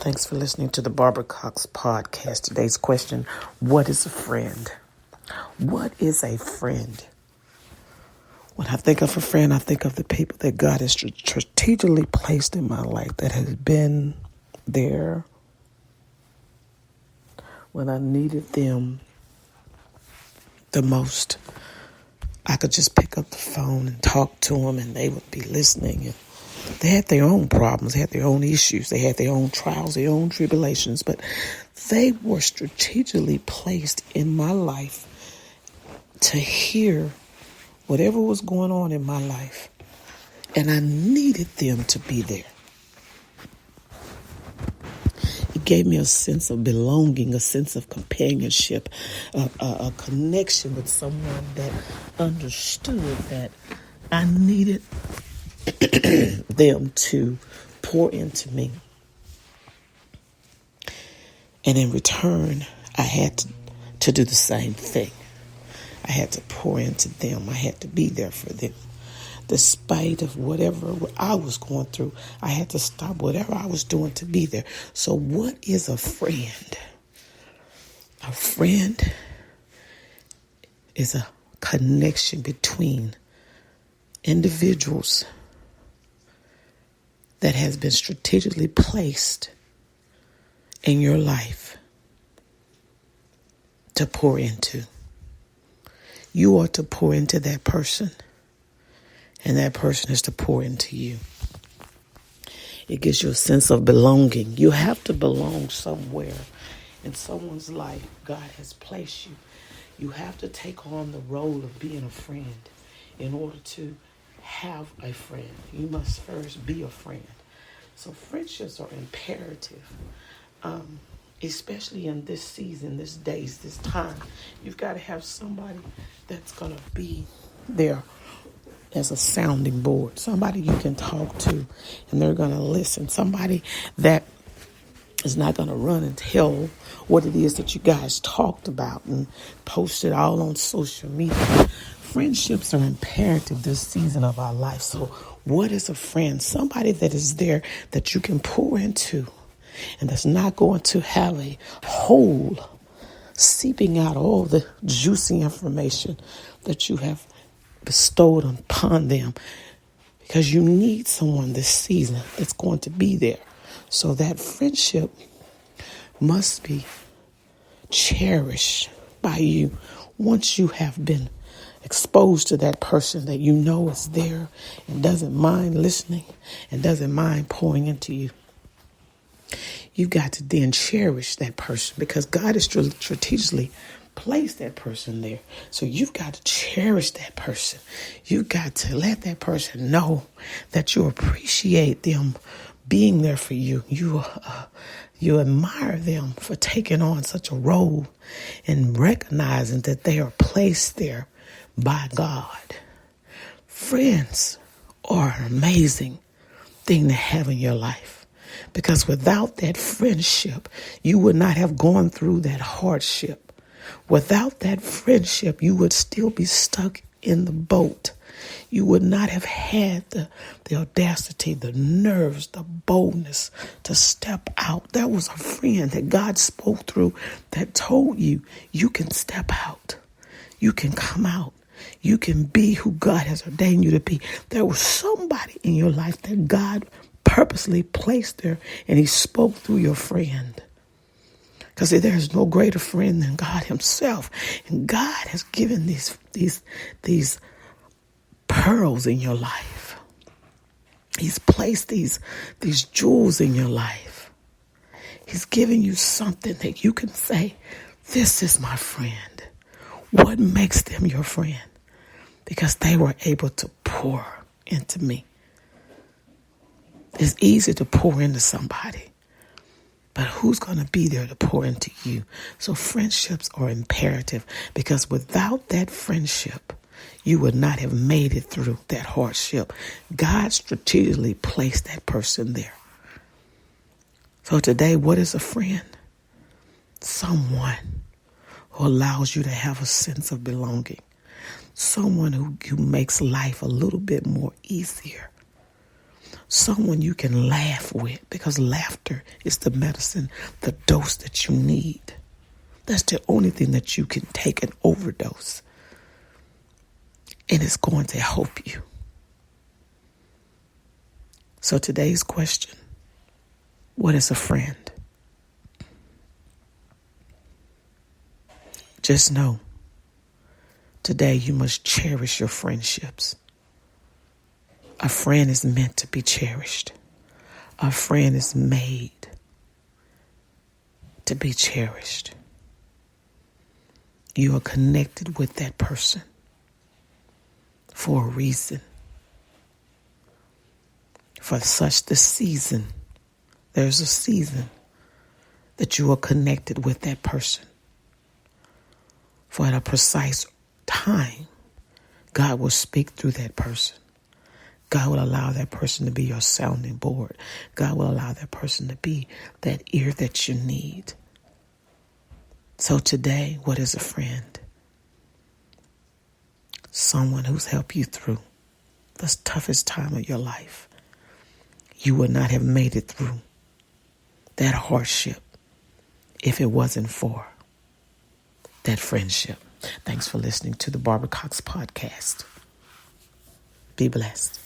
Thanks for listening to the Barbara Cox podcast. Today's question, what is a friend? What is a friend? When I think of a friend, I think of the people that God has strategically placed in my life that has been there when I needed them the most. I could just pick up the phone and talk to them and they would be listening. And they had their own problems, they had their own issues, they had their own trials, their own tribulations, but they were strategically placed in my life to hear whatever was going on in my life. And I needed them to be there. It gave me a sense of belonging, a sense of companionship, a connection with someone that understood that I needed them to pour into me. And in return, I had to do the same thing. I had to pour into them. I had to be there for them. Despite of whatever I was going through, I had to stop whatever I was doing to be there. So what is a friend? A friend is a connection between individuals that has been strategically placed in your life to pour into. You are to pour into that person, and that person is to pour into you. It gives you a sense of belonging. You have to belong somewhere in someone's life. God has placed you. You have to take on the role of being a friend. In order to have a friend, you must first be a friend. So friendships are imperative, especially in this season, this days, this time. You've got to have somebody that's going to be there as a sounding board, somebody you can talk to and they're going to listen, somebody that is not going to run and tell what it is that you guys talked about and post it all on social media. Friendships are imperative this season of our life. So what is a friend? Somebody that is there that you can pour into and that's not going to have a hole seeping out all the juicy information that you have bestowed upon them, because you need someone this season that's going to be there. So that friendship must be cherished by you once you have been exposed to that person that you know is there and doesn't mind listening and doesn't mind pouring into you. You've got to then cherish that person because God has strategically placed that person there. So you've got to cherish that person. You've got to let that person know that you appreciate them being there for you. You admire them for taking on such a role and recognizing that they are placed there by God. Friends are an amazing thing to have in your life. Because without that friendship, you would not have gone through that hardship. Without that friendship, you would still be stuck in the boat. You would not have had the audacity, the nerves, the boldness to step out. That was a friend that God spoke through that told you, you can step out. You can come out. You can be who God has ordained you to be. There was somebody in your life that God purposely placed there, and he spoke through your friend. Because there's no greater friend than God himself. And God has given these pearls in your life. He's placed these jewels in your life. He's given you something that you can say, this is my friend. What makes them your friend? Because they were able to pour into me. It's easy to pour into somebody, but who's going to be there to pour into you? So friendships are imperative because without that friendship, you would not have made it through that hardship. God strategically placed that person there. So today, what is a friend? Someone who allows you to have a sense of belonging. Someone who makes life a little bit more easier. Someone you can laugh with, because laughter is the medicine, the dose that you need. That's the only thing that you can take an overdose. And it's going to help you. So today's question, what is a friend? Just know, today you must cherish your friendships. A friend is meant to be cherished. A friend is made to be cherished. You are connected with that person for a reason. For such the season, there's a season that you are connected with that person. For at a precise time, God will speak through that person. God will allow that person to be your sounding board. God will allow that person to be that ear that you need. So today, what is a friend? Someone who's helped you through the toughest time of your life. You would not have made it through that hardship if it wasn't for that friendship. Thanks for listening to the Barbara Cox Podcast. Be blessed.